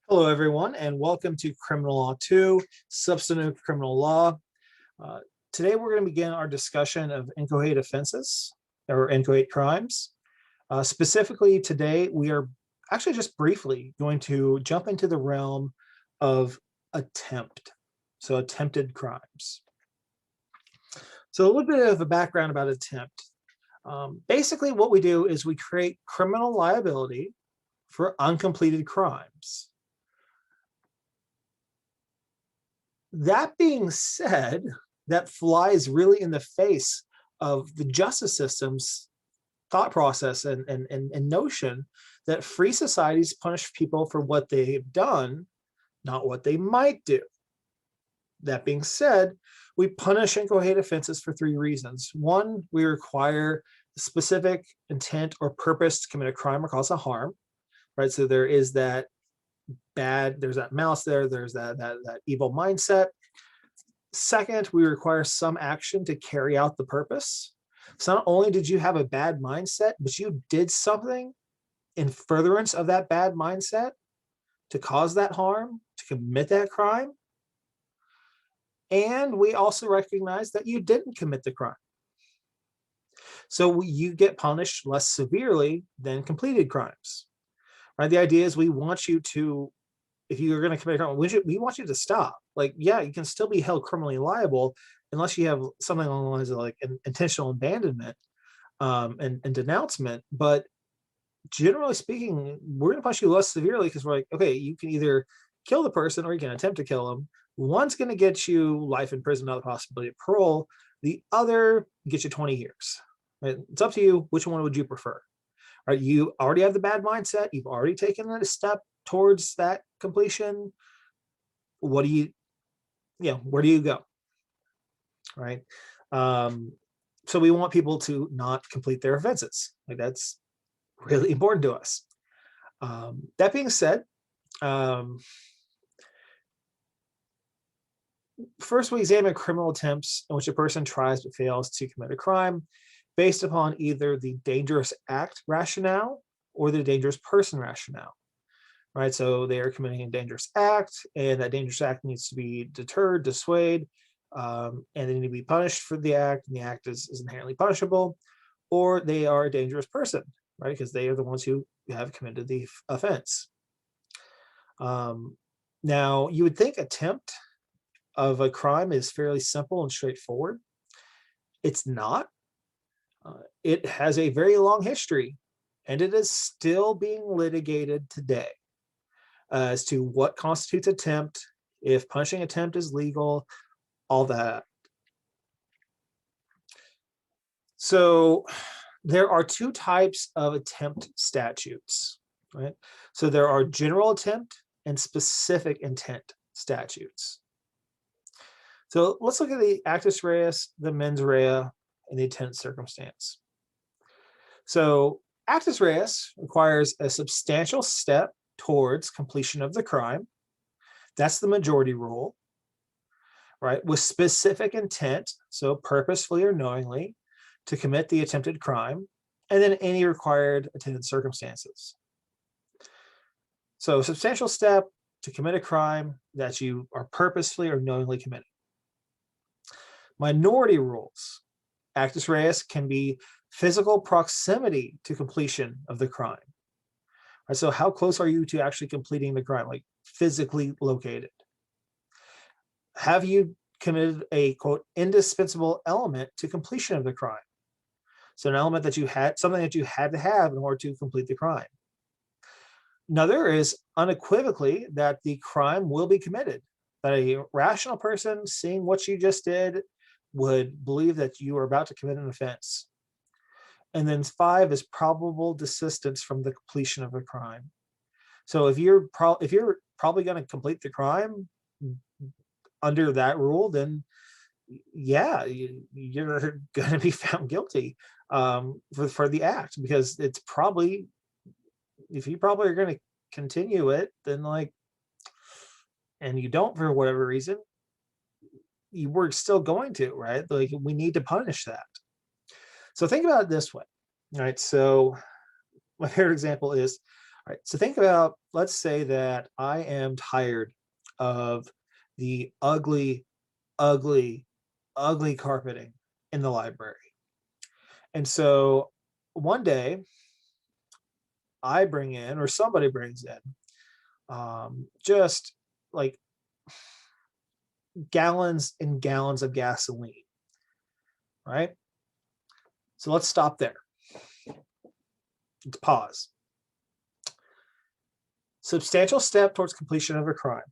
Hello, everyone, and welcome to Criminal Law 2, Substantive Criminal Law. Uh, Today, we're going to begin our discussion of inchoate offenses or inchoate crimes. Specifically, today, we are actually just briefly going to jump into the realm of attempt, so attempted crimes. So a little bit of a background about attempt. Basically, what we do is we create criminal liability for uncompleted crimes. That being said, that flies really in the face of the justice system's thought process and notion that free societies punish people for what they've done, not what they might do. That being said, we punish inchoate offenses for three reasons. One, we require specific intent or purpose to commit a crime or cause a harm, right? So there is that there's that malice there, there's that evil mindset. Second, we require some action to carry out the purpose. So not only did you have a bad mindset, but you did something in furtherance of that bad mindset to cause that harm, to commit that crime. And we also recognize that you didn't commit the crime. So you get punished less severely than completed crimes. Right? The idea is we want you to, if you're going to commit a crime, we want you to stop. Like, yeah, you can still be held criminally liable unless you have something along the lines of like an intentional abandonment and denouncement. But generally speaking, we're going to punish you less severely because we're like, okay, you can either kill the person or you can attempt to kill them. One's going to get you life in prison without the possibility of parole. The other gets you 20 years. Right? It's up to you. Which one would you prefer? Right, you already have the bad mindset. You've already taken a step towards that completion. Where do you go? Right. So we want people to not complete their offenses. Like that's really important to us. That being said, first we examine criminal attempts in which a person tries but fails to commit a crime based upon either the dangerous act rationale or the dangerous person rationale, right? So they are committing a dangerous act, and that dangerous act needs to be deterred, dissuaded, and they need to be punished for the act, and the act is inherently punishable, or they are a dangerous person, right? Because they are the ones who have committed the offense. Now, you would think attempt of a crime is fairly simple and straightforward. It's not. It has a very long history, and it is still being litigated today as to what constitutes attempt, if punishing attempt is legal, all that. So there are two types of attempt statutes, right? So there are general attempt and specific intent statutes. So let's look at the actus reus, the mens rea, and the intent circumstance. So actus reus requires a substantial step towards completion of the crime. That's the majority rule, right? With specific intent, so purposefully or knowingly, to commit the attempted crime, and then any required attendant circumstances. So substantial step to commit a crime that you are purposefully or knowingly committing. Minority rules. Actus reus can be physical proximity to completion of the crime. Right, so how close are you to actually completing the crime, like physically located? Have you committed a, quote, indispensable element to completion of the crime? So an element that you had, something that you had to have in order to complete the crime. Now, there is unequivocally that the crime will be committed, that a rational person seeing what you just did would believe that you are about to commit an offense. And then 5 is probable desistance from the completion of a crime. So if you're probably going to complete the crime under that rule, then yeah, you're going to be found guilty for the act, because it's probably, if you probably are going to continue it, then like, and you don't for whatever reason, you were still going to, right? Like, we need to punish that. So think about it this way, right? So my favorite example is right, so think about, let's say that I am tired of the ugly, ugly, ugly carpeting in the library. And so one day I bring in, or somebody brings in, just like gallons and gallons of gasoline, right? So let's stop there. Let's pause. Substantial step towards completion of a crime.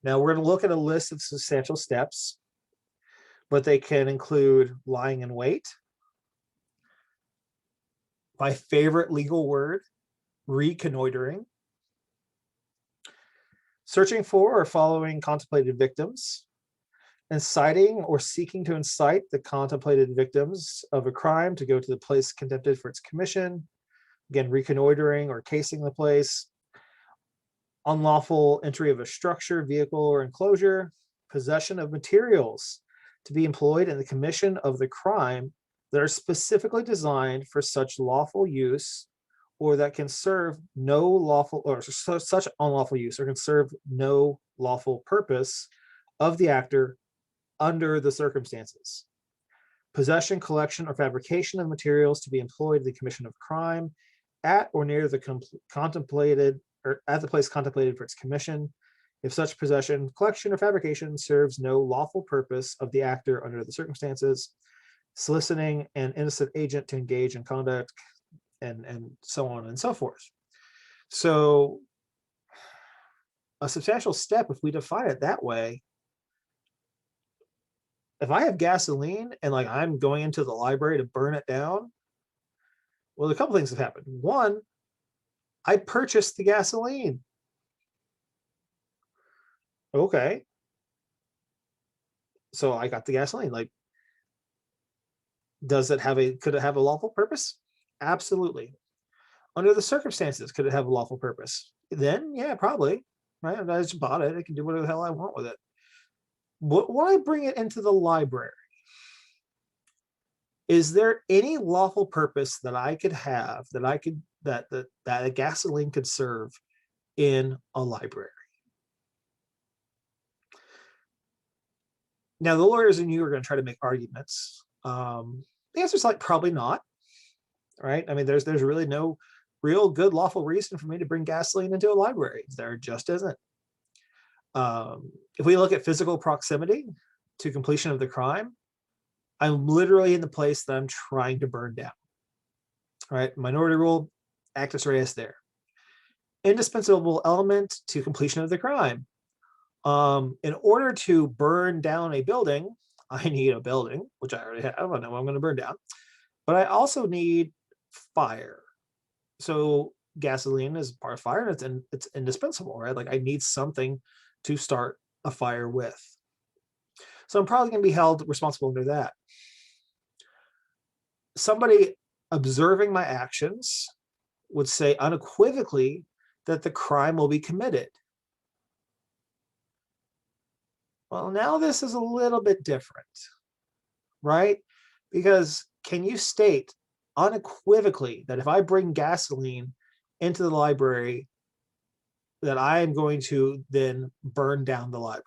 Now we're going to look at a list of substantial steps, but they can include lying in wait. My favorite legal word, reconnoitering. Searching for or following contemplated victims. Inciting or seeking to incite the contemplated victims of a crime to go to the place condemned for its commission. Again, reconnoitering or casing the place. Unlawful entry of a structure, vehicle, or enclosure. Possession of materials to be employed in the commission of the crime that are specifically designed for such lawful use, or that can serve no lawful, or such unlawful use, or can serve no lawful purpose of the actor under the circumstances. Possession, collection, or fabrication of materials to be employed in the commission of crime at or near the contemplated, or at the place contemplated for its commission, if such possession, collection, or fabrication serves no lawful purpose of the actor under the circumstances. Soliciting an innocent agent to engage in conduct, and so on and so forth. So a substantial step, if we define it that way, if I have gasoline and like I'm going into the library to burn it down, well, a couple things have happened. One, I purchased the gasoline. Okay. So I got the gasoline. Like, could it have a lawful purpose? Absolutely. Under the circumstances, could it have a lawful purpose? Then, yeah, probably. Right? I just bought it. I can do whatever the hell I want with it. When I bring it into the library, is there any lawful purpose that I could have, that a gasoline could serve in a library? Now, the lawyers and you are going to try to make arguments. The answer is like probably not. Right? I mean, there's really no real good lawful reason for me to bring gasoline into a library. There just isn't. If we look at physical proximity to completion of the crime, I'm literally in the place that I'm trying to burn down. Right? Minority rule, actus reus there. Indispensable element to completion of the crime. In order to burn down a building, I need a building, which I already have. I know what I'm going to burn down. But I also need fire. So gasoline is part of fire, and it's indispensable, right? Like I need something to start a fire with. So I'm probably going to be held responsible under that. Somebody observing my actions would say unequivocally that the crime will be committed. Well, now this is a little bit different, right? Because can you state unequivocally that if I bring gasoline into the library, that I am going to then burn down the library?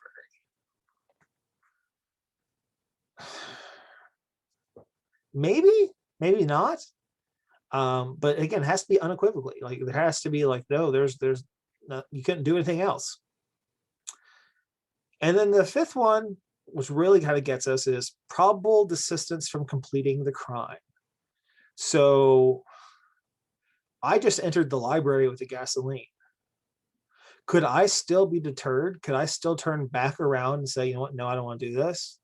Maybe, maybe not. But again, it has to be unequivocally. Like there has to be like, no, there's no, you couldn't do anything else. And then the fifth one, which really kind of gets us, is probable desistance from completing the crime. So I just entered the library with the gasoline. Could I still be deterred? Could I still turn back around and say, you know what, no, I don't want to do this?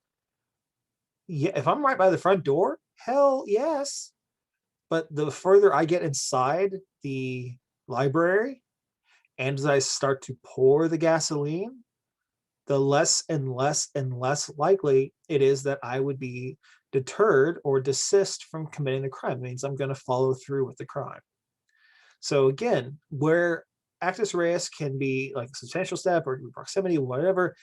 Yeah, if I'm right by the front door, hell yes. But the further I get inside the library, and as I start to pour the gasoline, the less and less and less likely it is that I would be deterred or desist from committing the crime. It means I'm going to follow through with the crime. So again, where actus reus can be like a substantial step or proximity, whatever,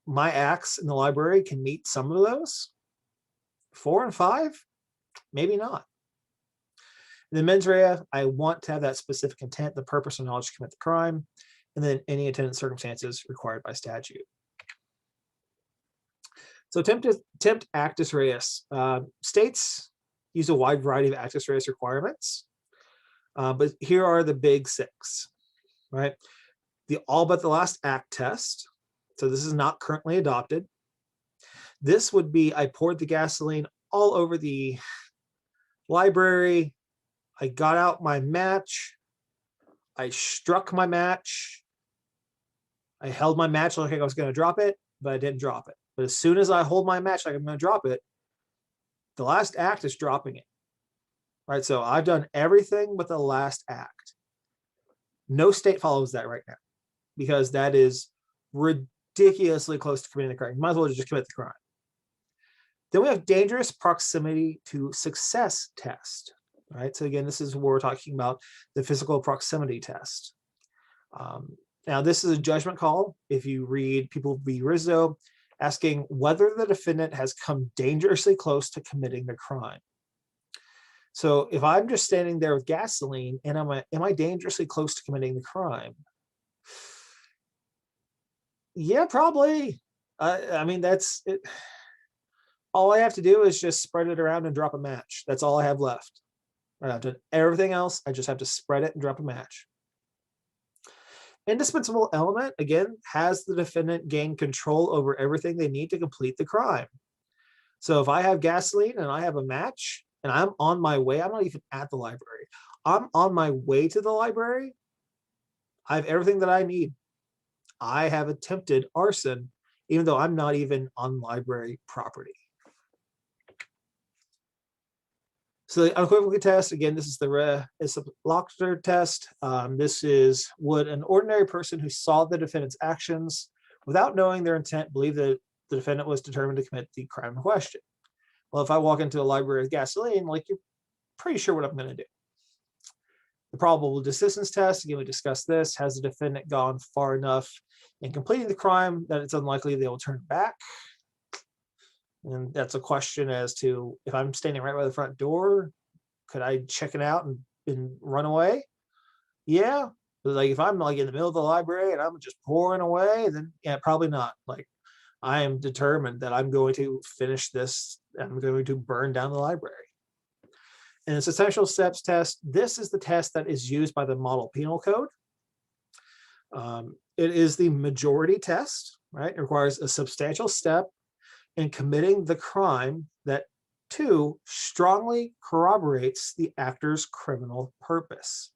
my acts in the library can meet some of those. 4 and 5, maybe not. In the mens rea, I want to have that specific intent, the purpose or knowledge to commit the crime, and then any attendant circumstances required by statute. So tempt actus reus. States use a wide variety of actus reus requirements, but here are the big six, right? The all but the last act test. So this is not currently adopted. This would be, I poured the gasoline all over the library. I got out my match. I struck my match. I held my match like I was going to drop it, but I didn't drop it. But as soon as I hold my match like I'm going to drop it, the last act is dropping it. Right? So I've done everything but the last act. No state follows that right now because that is ridiculously close to committing the crime. You might as well just commit the crime. Then we have dangerous proximity to success test. Right? So again, this is where we're talking about the physical proximity test. Now, this is a judgment call. If you read People v. Rizzo, asking whether the defendant has come dangerously close to committing the crime. So if I'm just standing there with gasoline and am I dangerously close to committing the crime? Yeah, probably. I mean, that's it. All I have to do is just spread it around and drop a match. That's all I have left. I've done everything else. I just have to spread it and drop a match. Indispensable element, again, has the defendant gain control over everything they need to complete the crime. So if I have gasoline and I have a match and I'm on my way, I'm not even at the library. I'm on my way to the library. I have everything that I need. I have attempted arson, even though I'm not even on library property. So the unequivocal test, again, this is the Lochter test. This is, would an ordinary person who saw the defendant's actions without knowing their intent believe that the defendant was determined to commit the crime in question? Well, if I walk into a library with gasoline, like, you're pretty sure what I'm going to do. The probable desistance test, again, we discussed this. Has the defendant gone far enough in completing the crime that it's unlikely they will turn back? And that's a question as to, if I'm standing right by the front door, could I check it out and run away? Yeah. But like if I'm like in the middle of the library and I'm just pouring away, then yeah, probably not. Like, I am determined that I'm going to finish this. I'm going to burn down the library. And it's essential steps test. This is the test that is used by the Model Penal Code. It is the majority test, right? It requires a substantial step in committing the crime that, 2, strongly corroborates the actor's criminal purpose.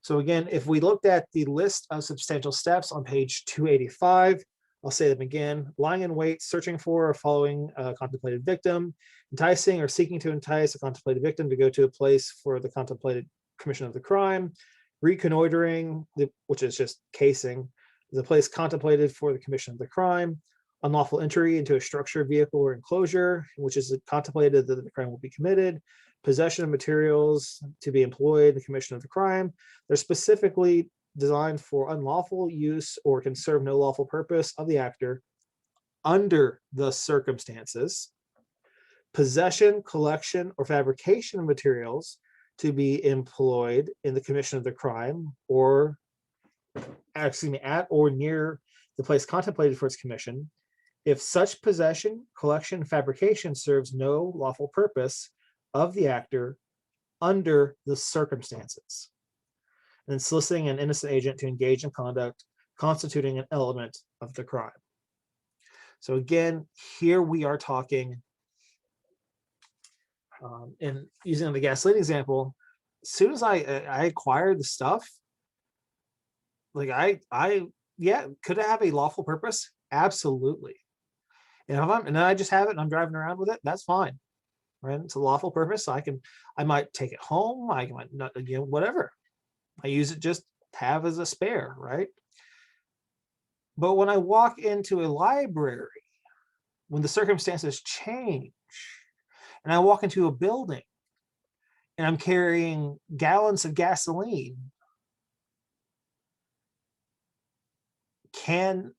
So again, if we looked at the list of substantial steps on page 285, I'll say them again: lying in wait, searching for or following a contemplated victim, enticing or seeking to entice a contemplated victim to go to a place for the contemplated commission of the crime, reconnoitering, which is just casing the place contemplated for the commission of the crime, unlawful entry into a structure, vehicle, or enclosure, which is contemplated that the crime will be committed, possession of materials to be employed in the commission of the crime. They're specifically designed for unlawful use or can serve no lawful purpose of the actor under the circumstances. Possession, collection, or fabrication of materials to be employed in the commission of the crime, or at or near the place contemplated for its commission, if such possession, collection, fabrication serves no lawful purpose of the actor under the circumstances. And then soliciting an innocent agent to engage in conduct constituting an element of the crime. So again, here we are talking, and using the gasoline example, as soon as I acquired the stuff, like yeah, could it have a lawful purpose? Absolutely. And then I just have it and I'm driving around with it, that's fine, right? It's a lawful purpose. So I might take it home. I might not, whatever. I use it just to have as a spare, right? But when I walk into a library, when the circumstances change, and I walk into a building and I'm carrying gallons of gasoline, can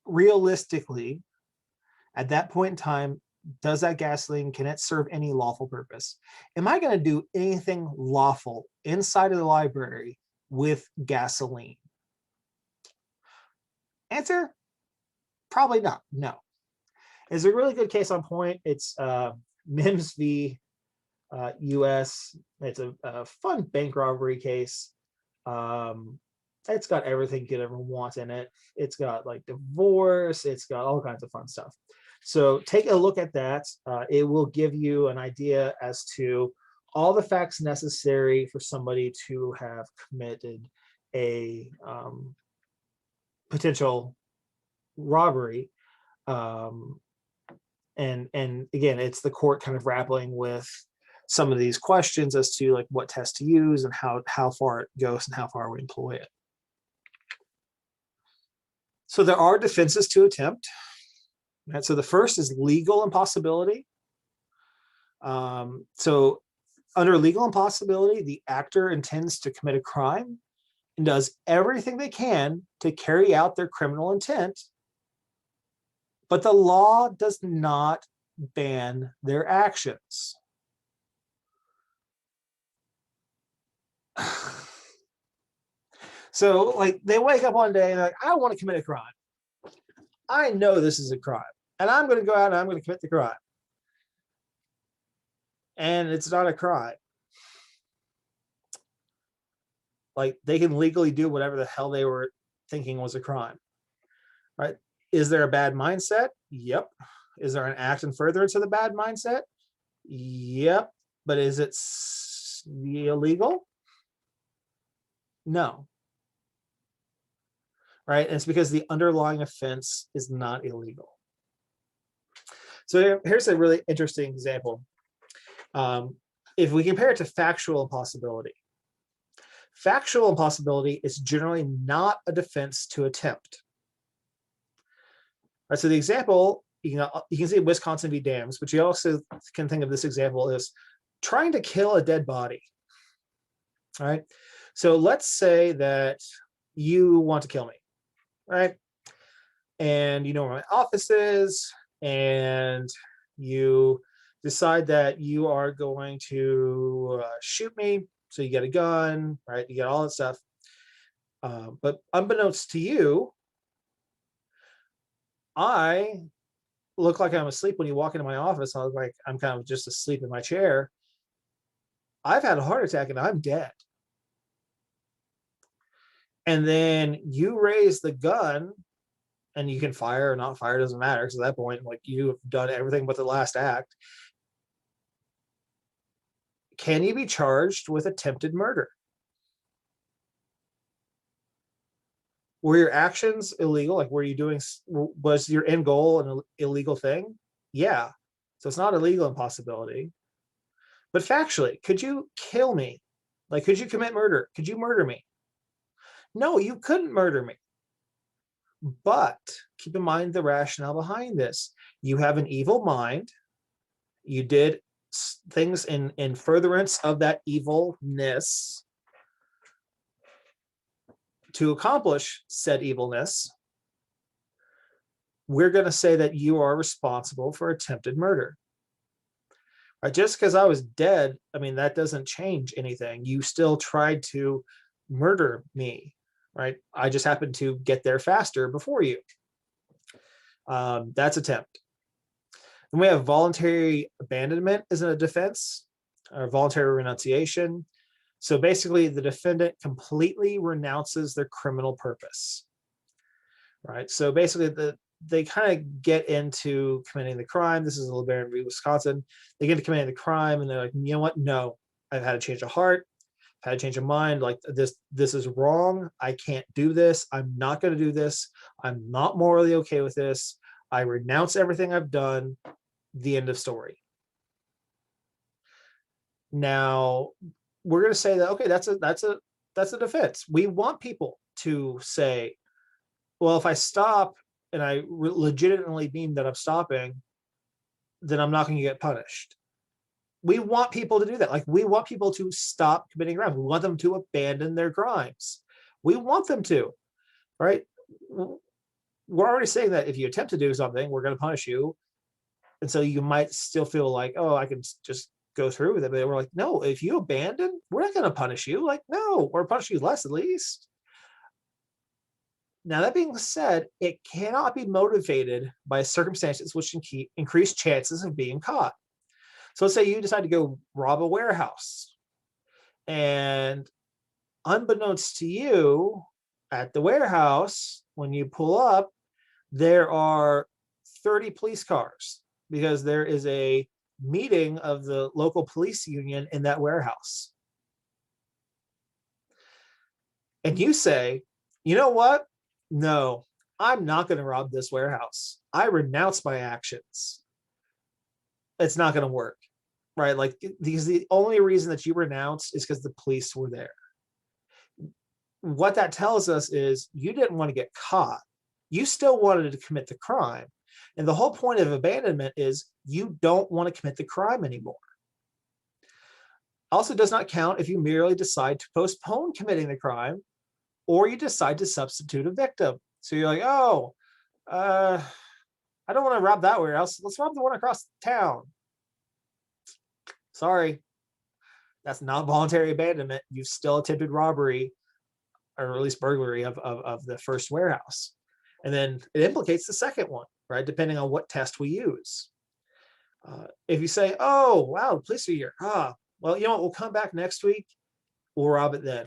realistically, at that point in time, Does that gasoline, can it serve any lawful purpose? Am I going to do anything lawful inside of the library with gasoline? Answer, probably not. No. Is a really good case on point. It's Mims v. US. It's a fun bank robbery case. It's got everything you could ever want in it. It's got like divorce. It's got all kinds of fun stuff. So take a look at that. It will give you an idea as to all the facts necessary for somebody to have committed a potential robbery. And again, it's the court kind of grappling with some of these questions as to like what test to use and how far it goes and how far we employ it. So there are defenses to attempt. Right? So the first is legal impossibility. So under legal impossibility, the actor intends to commit a crime and does everything they can to carry out their criminal intent, but the law does not ban their actions. So like they wake up one day and they're like, I want to commit a crime. I know this is a crime and I'm going to go out and I'm going to commit the crime. And it's not a crime. Like they can legally do whatever the hell they were thinking was a crime, right? Is there a bad mindset? Yep. Is there an act in furtherance of the bad mindset? Yep. But is it illegal? No. Right? And it's because the underlying offense is not illegal. So here's a really interesting example. If we compare it to factual impossibility, factual impossibility is generally not a defense to attempt. Right, so the example, you can see Wisconsin v. Dams, but you also can think of this example as trying to kill a dead body. All right. So let's say that you want to kill me, right? And you know where my office is, and you decide that you are going to shoot me. So you get a gun, right? You get all that stuff. But unbeknownst to you, I look like I'm asleep when you walk into my office. I look like I'm kind of just asleep in my chair. I've had a heart attack and I'm dead. And then you raise the gun and you can fire or not fire, doesn't matter. Because at that point, like you have done everything but the last act. Can you be charged with attempted murder? Were your actions illegal? Like, was your end goal an illegal thing? Yeah. So it's not a legal impossibility. But factually, could you kill me? Like, could you commit murder? Could you murder me? No, you couldn't murder me. But keep in mind the rationale behind this. You have an evil mind. You did things in furtherance of that evilness to accomplish said evilness. We're going to say that you are responsible for attempted murder. Right? Just because I was dead, I mean, that doesn't change anything. You still tried to murder me, right? I just happened to get there faster before you. That's attempt. And we have voluntary abandonment as a defense, or voluntary renunciation. So basically, the defendant completely renounces their criminal purpose, right? So basically, they kind of get into committing the crime. This is LeBaron v. Wisconsin. They get into committing the crime, and they're like, you know what? No, I've had a change of heart. I've had a change of mind. Like this is wrong. I can't do this. I'm not going to do this. I'm not morally okay with this. I renounce everything I've done. The end of story. Now, we're going to say that, okay, that's a defense. We want people to say, well, if I stop and I legitimately mean that I'm stopping, then I'm not going to get punished. We want people to do that. Like, we want people to stop committing crimes. We want them to abandon their crimes. We want them to, right? We're already saying that if you attempt to do something, we're going to punish you. And so you might still feel like, oh, I can just go through with it. But we're like, no, if you abandon, we're not going to punish you. Like, no, or punish you less at least. Now, that being said, it cannot be motivated by circumstances which can increase chances of being caught. So let's say you decide to go rob a warehouse, and unbeknownst to you, at the warehouse, when you pull up, there are 30 police cars because there is a meeting of the local police union in that warehouse. And you say, you know what? No, I'm not going to rob this warehouse. I renounce my actions. It's not going to work, right? Like, because the only reason that you renounce is because the police were there. What that tells us is you didn't want to get caught. You still wanted to commit the crime. And the whole point of abandonment is you don't want to commit the crime anymore. Also does not count if you merely decide to postpone committing the crime, or you decide to substitute a victim. So you're like, oh, I don't want to rob that warehouse. Let's rob the one across town. Sorry, that's not voluntary abandonment. You've still attempted robbery, or at least burglary of the first warehouse. And then it implicates the second one, right? Depending on what test we use. If you say, oh, wow, police are here. Well, you know what? We'll come back next week. We'll rob it then.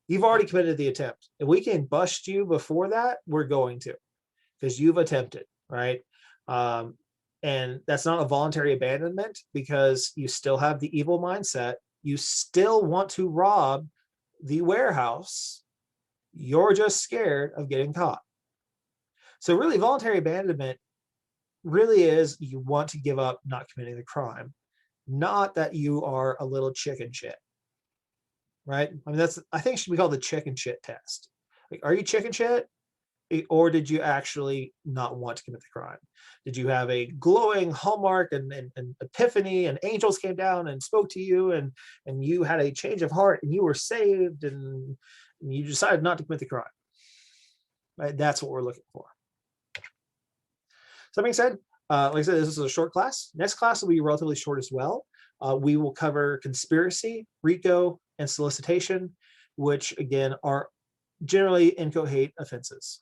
You've already committed the attempt. If we can bust you before that, we're going to, because you've attempted, right? And that's not a voluntary abandonment because you still have the evil mindset. You still want to rob the warehouse. You're just scared of getting caught. So really, voluntary abandonment really is you want to give up not committing the crime, not that you are a little chicken shit, right? I mean, I think it should be called the chicken shit test. Like, are you chicken shit? Or did you actually not want to commit the crime? Did you have a glowing hallmark and epiphany, and angels came down and spoke to you, and you had a change of heart and you were saved and you decided not to commit the crime? Right? That's what we're looking for. So that being said, like I said, this is a short class. Next class will be relatively short as well. We will cover conspiracy, RICO, and solicitation, which again are generally inchoate offenses.